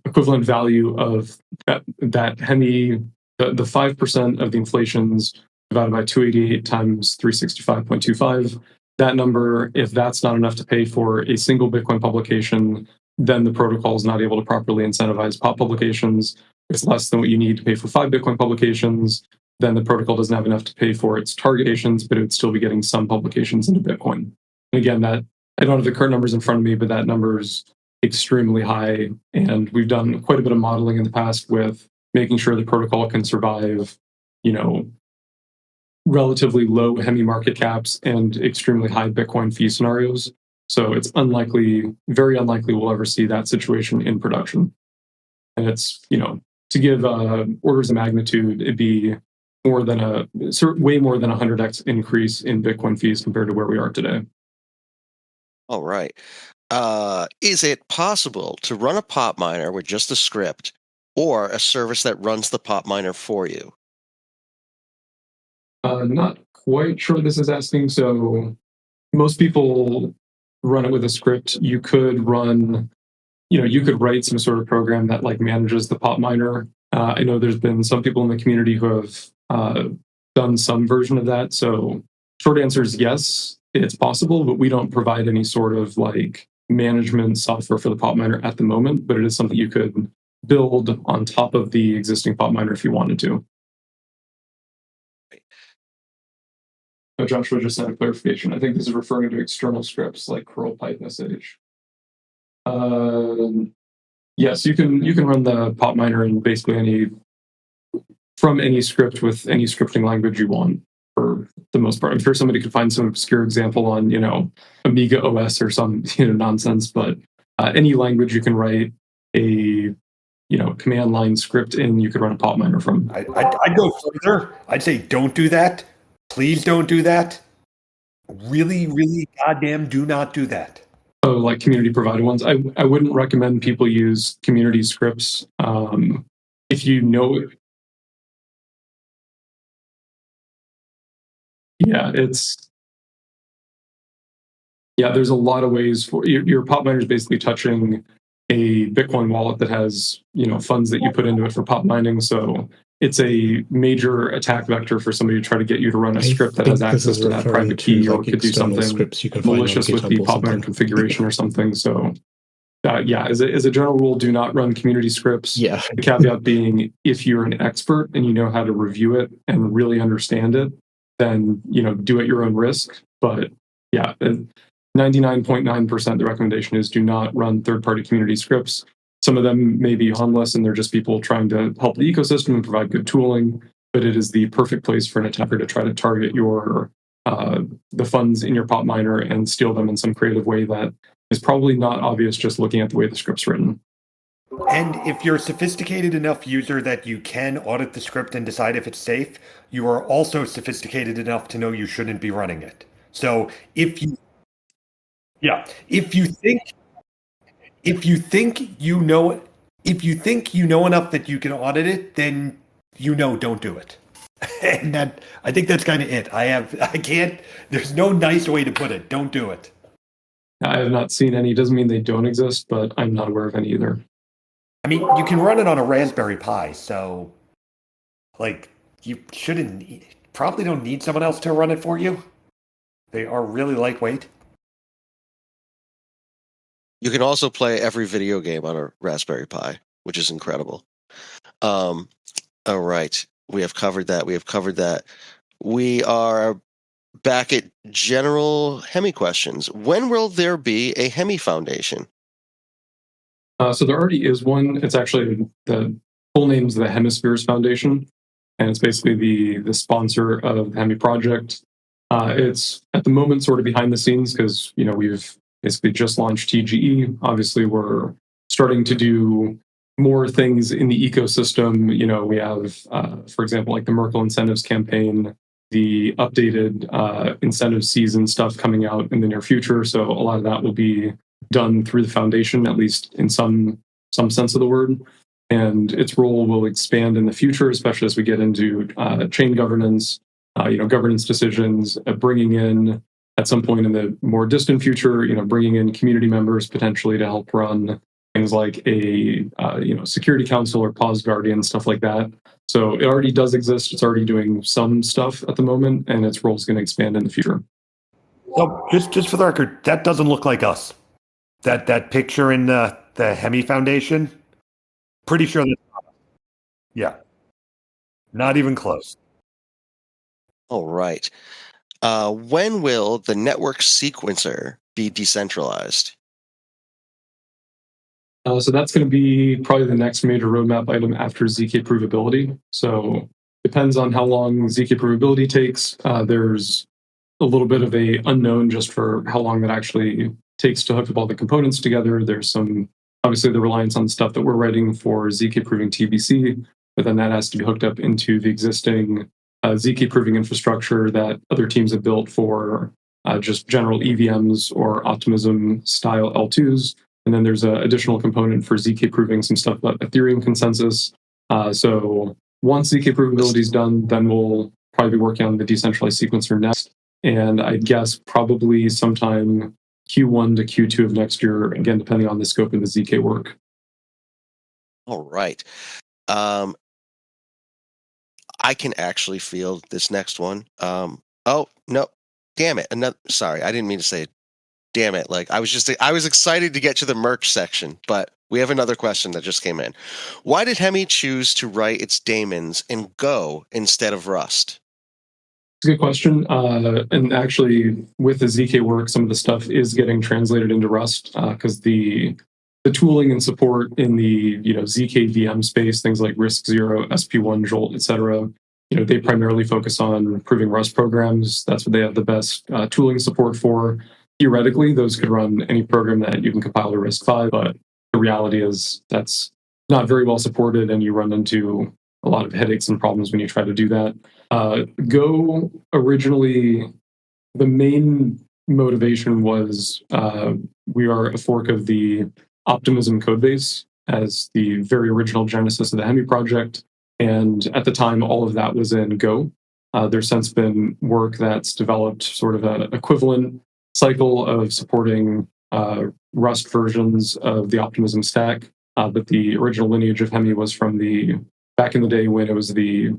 equivalent value of that Hemi, the 5% of the inflation's divided by 288 times 365.25, that number, if that's not enough to pay for a single Bitcoin publication, then the protocol is not able to properly incentivize pop publications. If it's less than what you need to pay for 5 Bitcoin publications, then the protocol doesn't have enough to pay for its targetations, but it would still be getting some publications into Bitcoin. And again, that I don't have the current numbers in front of me, but that number is extremely high. And we've done quite a bit of modeling in the past with making sure the protocol can survive, relatively low Hemi market caps and extremely high Bitcoin fee scenarios. So it's unlikely, very unlikely we'll ever see that situation in production. And it's, to give orders of magnitude, it'd be more than way more than 100x increase in Bitcoin fees compared to where we are today. All right. Is it possible to run a pop miner with just a script or a service that runs the pop miner for you? Not quite sure what this is asking. So most people run it with a script. You could run you could write some sort of program that like manages the pop miner. I know there's been some people in the community who have done some version of that. So short answer is yes, it's possible, but we don't provide any sort of like management software for the pop miner at the moment, but it is something you could build on top of the existing pop miner if you wanted to. Joshua just sent a clarification. I think this is referring to external scripts like curl, pipe, sh. Yes, you can run the pop miner in basically from any script with any scripting language you want for the most part. I'm sure somebody could find some obscure example on Amiga OS or some nonsense, but any language you can write a command line script in, you could run a pop miner from. I'd go further. I'd say don't do that. Please don't do that. Really, really goddamn do not do that. Oh, like community provided ones. I wouldn't recommend people use community scripts. If you know, there's a lot of ways for your pop miner is basically touching a Bitcoin wallet that has funds that you put into it for pop mining. So it's a major attack vector for somebody to try to get you to run a script that has access to that private key, or could do something malicious with the pop miner configuration or something. So as a general rule, do not run community scripts. Yeah. The caveat being, if you're an expert and you know how to review it and really understand it, then do at your own risk. But 99.9% the recommendation is do not run third-party community scripts. Some of them may be harmless and they're just people trying to help the ecosystem and provide good tooling, but it is the perfect place for an attacker to try to target your the funds in your pop miner and steal them in some creative way that is probably not obvious just looking at the way the script's written. And if you're a sophisticated enough user that you can audit the script and decide if it's safe, you are also sophisticated enough to know you shouldn't be running it. So if you think you know enough that you can audit it, then don't do it. And I think that's kind of it. There's no nice way to put it. Don't do it. I have not seen any. Doesn't mean they don't exist, but I'm not aware of any either. I mean, you can run it on a Raspberry Pi, so you probably don't need someone else to run it for you. They are really lightweight. You can also play every video game on a Raspberry Pi, which is incredible. All right. We have covered that. We are back at general Hemi questions. When will there be a Hemi Foundation? So there already is one. It's actually the full name is the Hemispheres Foundation, and it's basically the sponsor of the Hemi project. It's at the moment sort of behind the scenes because we've basically just launched TGE. Obviously, we're starting to do more things in the ecosystem. We have, for example, like the Merkle incentives campaign, the updated incentive season stuff coming out in the near future. So a lot of that will be done through the foundation, at least in some sense of the word. And its role will expand in the future, especially as we get into chain governance, governance decisions, bringing in, at some point in the more distant future, bringing in community members potentially to help run things like a security council or pause guardian, stuff like that. So it already does exist. It's already doing some stuff at the moment, and its role is going to expand in the future. Well, just for the record, that doesn't look like us. That picture in the Hemi Foundation, pretty sure that's not us. Yeah, not even close. All right. When will the network sequencer be decentralized? So that's going to be probably the next major roadmap item after ZK provability. So depends on how long ZK provability takes. There's a little bit of a unknown just for how long that actually takes to hook up all the components together. There's some, obviously, the reliance on stuff that we're writing for ZK proving TBC, but then that has to be hooked up into the existing ZK proving infrastructure that other teams have built for just general EVMs or optimism style L2s. And then there's an additional component for ZK proving some stuff about Ethereum consensus. So once ZK provability is done, then we'll probably be working on the decentralized sequencer next. And I guess probably sometime Q1 to Q2 of next year, again, depending on the scope of the ZK work. All right. I can actually field this next one. Oh, no. Damn it. Sorry, I didn't mean to say it. Damn it. Like I was excited to get to the merch section, but we have another question that just came in. Why did Hemi choose to write its daemons in Go instead of Rust? It's a good question. And actually, with the ZK work, some of the stuff is getting translated into Rust because the tooling and support in the ZK VM space, things like RISC-0, SP1, Jolt, etc. They primarily focus on improving Rust programs. That's what they have the best tooling support for. Theoretically, those could run any program that you can compile to RISC-V, but the reality is that's not very well supported, and you run into a lot of headaches and problems when you try to do that. Go originally, the main motivation was we are a fork of the Optimism codebase as the very original genesis of the Hemi project. And at the time, all of that was in Go. There's since been work that's developed sort of an equivalent cycle of supporting Rust versions of the Optimism stack. But the original lineage of Hemi was from back in the day when it was the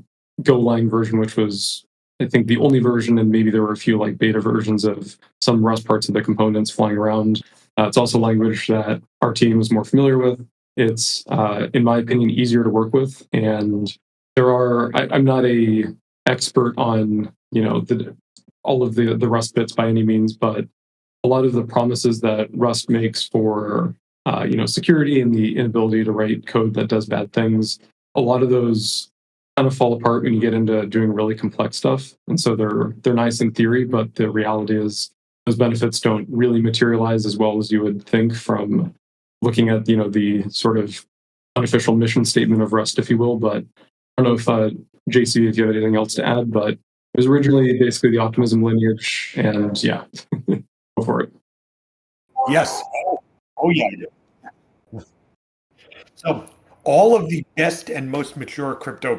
Golang version, which was, I think, the only version, and maybe there were a few like beta versions of some Rust parts of the components flying around. It's also language that our team is more familiar with. It's, in my opinion, easier to work with, and I'm not a expert on all of the Rust bits by any means, but a lot of the promises that Rust makes for security and the inability to write code that does bad things, a lot of those kind of fall apart when you get into doing really complex stuff. And so they're nice in theory, but the reality is those benefits don't really materialize as well as you would think from looking at the sort of unofficial mission statement of Rust, if you will. But I don't know if JC, if you have anything else to add, but it was originally basically the Optimism lineage, and yeah, go for it. Yes. Oh yeah, I do. So all of the best and most mature crypto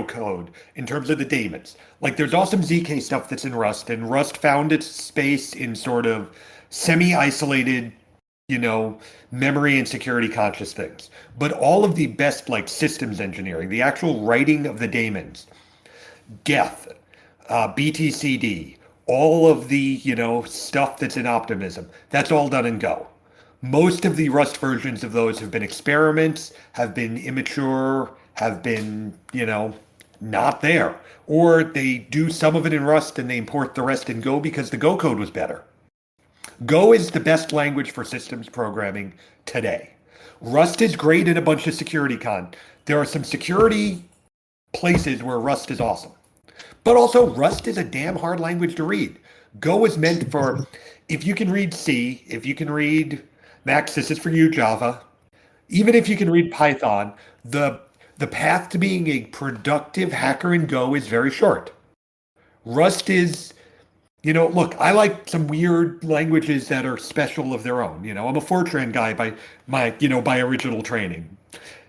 code in terms of the daemons. Like there's awesome ZK stuff that's in Rust, and Rust found its space in sort of semi-isolated, memory and security conscious things. But all of the best like systems engineering, the actual writing of the daemons, Geth, BTCD, all of the, stuff that's in Optimism, that's all done in Go. Most of the Rust versions of those have been experiments, have been immature, have been, not there. Or they do some of it in Rust and they import the rest in Go because the Go code was better. Go is the best language for systems programming today. Rust is great in a bunch of security There are some security places where Rust is awesome. But also, Rust is a damn hard language to read. Go is meant for, if you can read C, if you can read Max, this is for you, Java. Even if you can read Python, the path to being a productive hacker in Go is very short. Rust is, look, I like some weird languages that are special of their own. I'm a Fortran guy by by original training.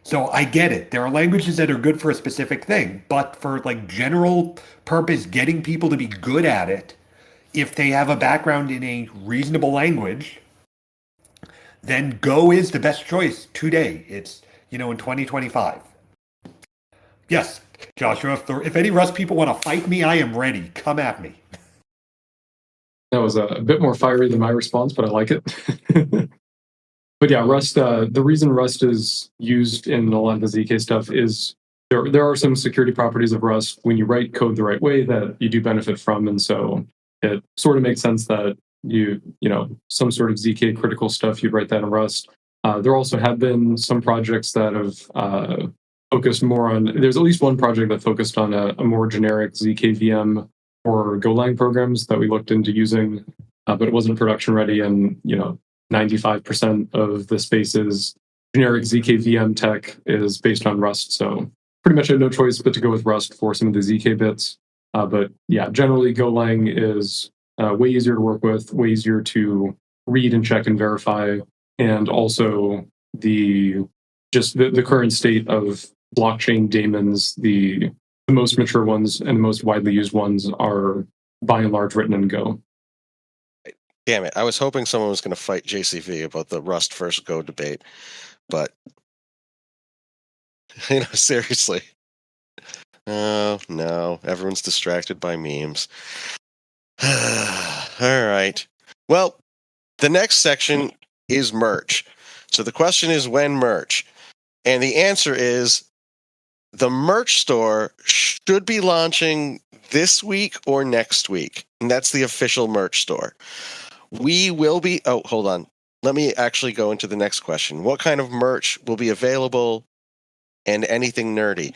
So I get it. There are languages that are good for a specific thing, but for like general purpose, getting people to be good at it, if they have a background in a reasonable language, then Go is the best choice today. It's, in 2025. Yes, Joshua, if any Rust people want to fight me, I am ready. Come at me. That was a bit more fiery than my response, but I like it. But yeah, Rust, the reason Rust is used in a lot of the ZK stuff is there are some security properties of Rust when you write code the right way that you do benefit from. And so it sort of makes sense that some sort of ZK critical stuff, you'd write that in Rust. There also have been some projects that have focused more on, there's at least one project that focused on a more generic ZK VM or Golang programs that we looked into using, but it wasn't production ready. And, 95% of the space's generic ZK VM tech is based on Rust. So pretty much had no choice but to go with Rust for some of the ZK bits. But yeah, generally Golang is way easier to work with, way easier to read and check and verify. And also the current state of blockchain daemons, the most mature ones and the most widely used ones are by and large written in Go. Damn it. I was hoping someone was going to fight JCV about the Rust versus Go debate, but seriously. Oh, no. Everyone's distracted by memes. All right. Well, the next section is merch. So the question is when merch? And the answer is the merch store should be launching this week or next week. And that's the official merch store. We will be... Oh, hold on. Let me actually go into the next question. What kind of merch will be available and anything nerdy?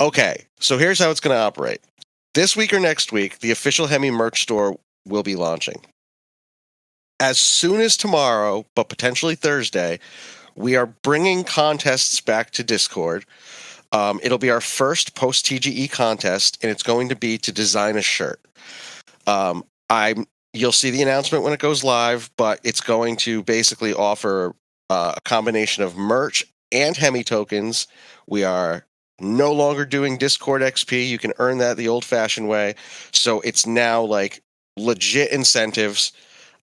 Okay, so here's how it's going to operate. This week or next week, the official Hemi merch store will be launching. As soon as tomorrow, but potentially Thursday, we are bringing contests back to Discord. It'll be our first post-TGE contest, and it's going to be to design a shirt. You'll see the announcement when it goes live, but it's going to basically offer a combination of merch and Hemi tokens. We are no longer doing Discord XP. You can earn that the old-fashioned way. So it's now like legit incentives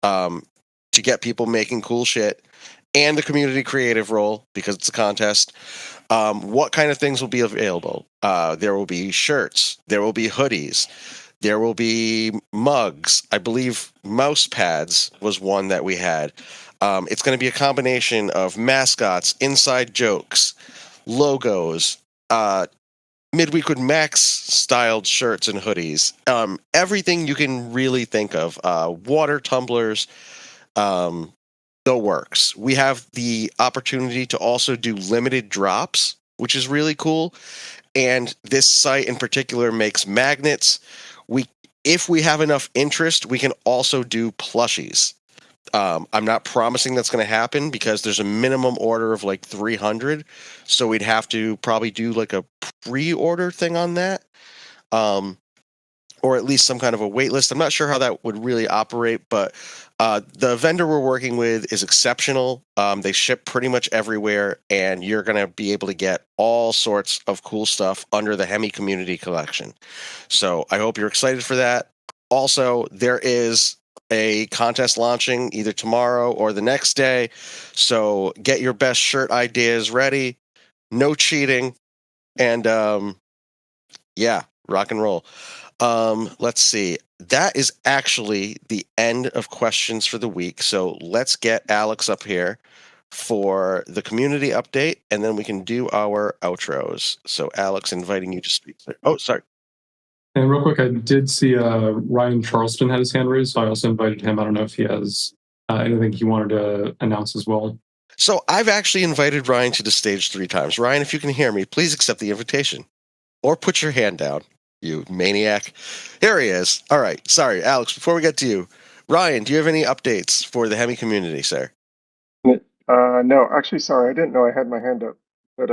to get people making cool shit, and the community creative role because it's a contest. What kind of things will be available? There will be shirts. There will be hoodies. There will be mugs. I believe mouse pads was one that we had. It's going to be a combination of mascots, inside jokes, logos, Midweek with Max styled shirts and hoodies. Everything you can really think of. Water tumblers, the works. We have the opportunity to also do limited drops, which is really cool. And this site in particular makes magnets. If we have enough interest, we can also do plushies. I'm not promising that's going to happen because there's a minimum order of like 300. So we'd have to probably do like a pre-order thing on that. Or at least some kind of a wait list. I'm not sure how that would really operate, but the vendor we're working with is exceptional. They ship pretty much everywhere, and you're going to be able to get all sorts of cool stuff under the Hemi Community Collection. So I hope you're excited for that. Also, there is a contest launching either tomorrow or the next day. So get your best shirt ideas ready. No cheating. And yeah, rock and roll. Let's see. That is actually the end of questions for the week. So let's get Alex up here for the community update, and then we can do our outros. So Alex, inviting you to speak. Oh, sorry. And real quick, I did see Ryan Charleston had his hand raised, so I also invited him. I don't know if he has anything he wanted to announce as well. So I've actually invited Ryan to the stage 3 times. Ryan, if you can hear me, please accept the invitation. Or put your hand down, you maniac. Here he is. All right. Sorry, Alex, before we get to you, Ryan, do you have any updates for the Hemi community, sir? No, actually, sorry, I didn't know I had my hand up, but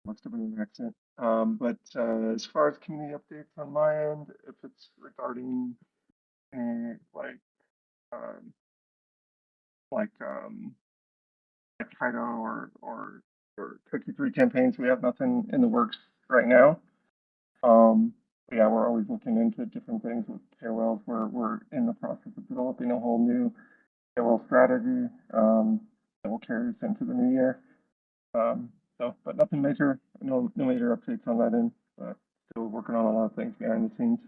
must have been an accident. But as far as community updates on my end, if it's regarding like Kaido or Cookie 3 campaigns, we have nothing in the works right now. Yeah, we're always looking into different things with KOLs. We're in the process of developing a whole new KOL strategy that will carry us into the new year. But nothing major, no major updates on that end. But still working on a lot of things behind the scenes.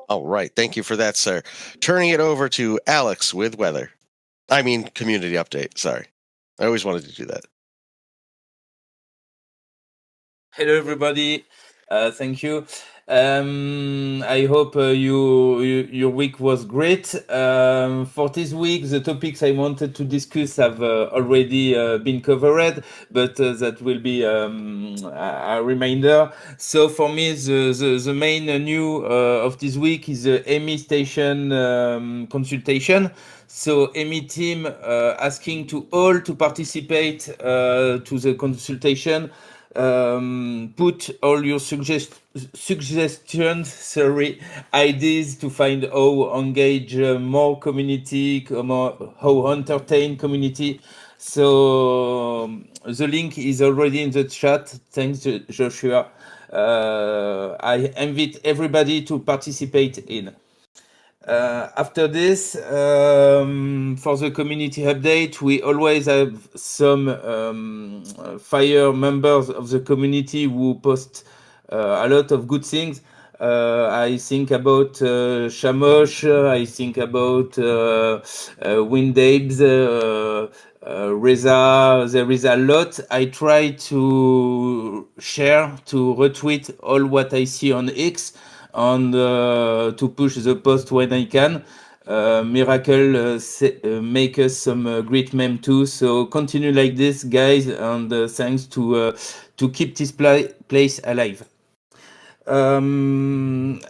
All right. Thank you for that, sir. Turning it over to Alex with weather. I mean, community update. Sorry. I always wanted to do that. Hello, everybody. Thank you. I hope your week was great. For this week, the topics I wanted to discuss have already been covered, but that will be a reminder. So for me, the main new of this week is the Hemi station consultation. So Hemi team asking to all to participate to the consultation. Put all your suggestions, ideas to find how engage more community, how entertain community. So the link is already in the chat. Thanks, Joshua. I invite everybody to participate in. After this, for the community update, we always have some fire members of the community who post a lot of good things. I think about Shamosh, I think about Windabes, Reza. There is a lot. I try to share, to retweet all what I see on X, and to push the post when I can. Miracle make us some great meme too. So continue like this, guys, and thanks to keep this place alive. About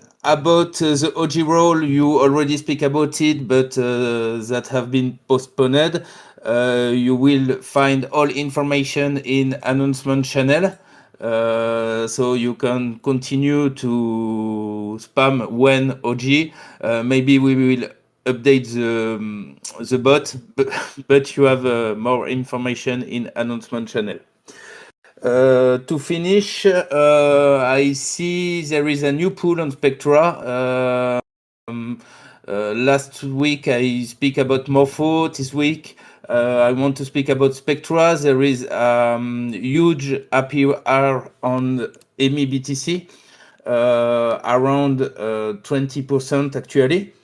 the OG role, you already speak about it, but that have been postponed. You will find all information in announcement channel. So you can continue to spam when OG. Maybe we will update the bot, but you have more information in announcement channel. To finish, I see there is a new pool on Spectra. Last week I speak about Morpho. This week I want to speak about Spectra. There is huge APR on Hemi BTC, around 20% actually.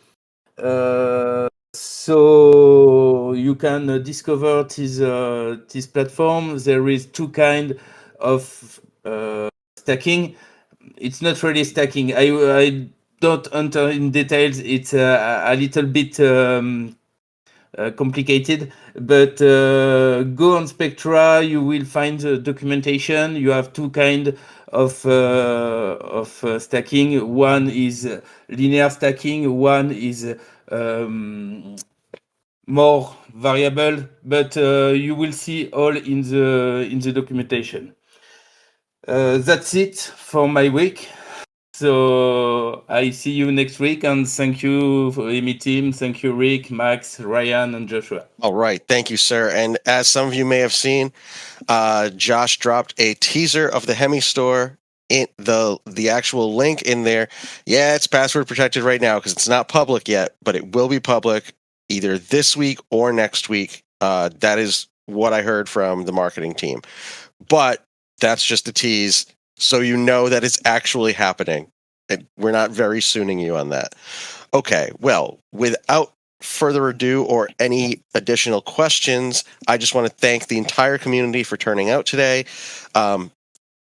So you can discover this platform. There is two kind of stacking. It's not really stacking. I don't enter in details. It's a little bit complicated, but go on Spectra. You will find the documentation. You have two kind of stacking. One is linear stacking. One is more variable, but you will see all in the documentation. That's it for my week. So I see you next week, and thank you for Hemi team. Thank you, Rick, Max, Ryan, and Joshua. All right. Thank you, sir. And as some of you may have seen, Josh dropped a teaser of the Hemi store. In the actual link in there. Yeah, it's password protected right now because it's not public yet, but it will be public either this week or next week. That is what I heard from the marketing team. But that's just a tease, so you know that it's actually happening. We're not very sooning you on that. Okay, well, without further ado or any additional questions, I just want to thank the entire community for turning out today.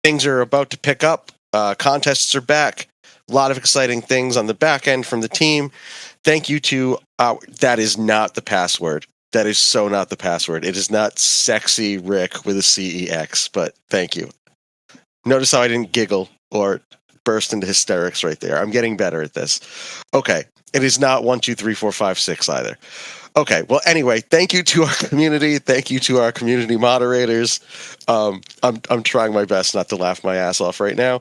Things are about to pick up. Contests are back. A lot of exciting things on the back end from the team. Thank you to that is not the password. That is so not the password. It is not sexy Rick with a CEX, but thank you. Notice how I didn't giggle or burst into hysterics right there. I'm getting better at this. Okay. It is not 1, 2, 3, 4, 5, 6 either. Okay. Well, anyway, thank you to our community. Thank you to our community moderators. I'm trying my best not to laugh my ass off right now.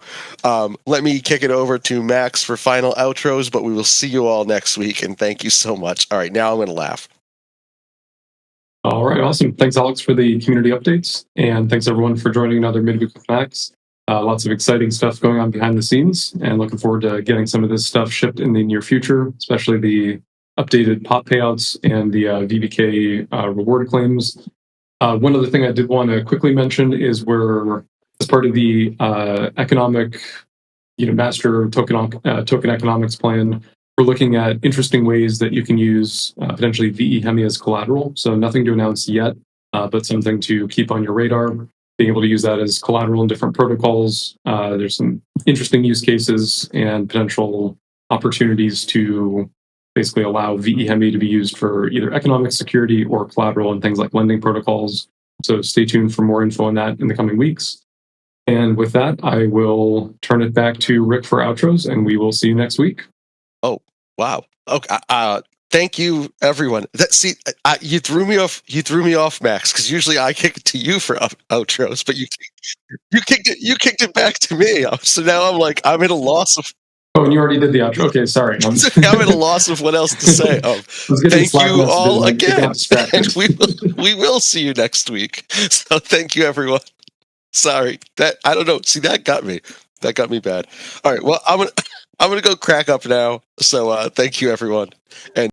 Let me kick it over to Max for final outros, but we will see you all next week. And thank you so much. All right. Now I'm going to laugh. All right, awesome. Thanks, Alex, for the community updates. And thanks, everyone, for joining another Midweek with Max. Lots of exciting stuff going on behind the scenes, and looking forward to getting some of this stuff shipped in the near future, especially the updated pop payouts and the VBK reward claims. One other thing I did want to quickly mention is we're, as part of the economic, master token economics plan, we're looking at interesting ways that you can use potentially VE Hemi as collateral. So nothing to announce yet, but something to keep on your radar. Being able to use that as collateral in different protocols. There's some interesting use cases and potential opportunities to basically allow VE Hemi to be used for either economic security or collateral and things like lending protocols. So stay tuned for more info on that in the coming weeks. And with that, I will turn it back to Rick for outros, and we will see you next week. Oh, wow. Okay. Thank you, everyone. You threw me off. You threw me off, Max, because usually I kick it to you for outros, but you kicked it back to me. So now I'm at a loss of. Oh, and you already did the outro. Okay, sorry. I'm at a loss of what else to say. Thank you all again, and we will see you next week. So thank you, everyone. Sorry, I don't know. See, that got me. That got me bad. All right. Well, I'm gonna go crack up now. So thank you, everyone. And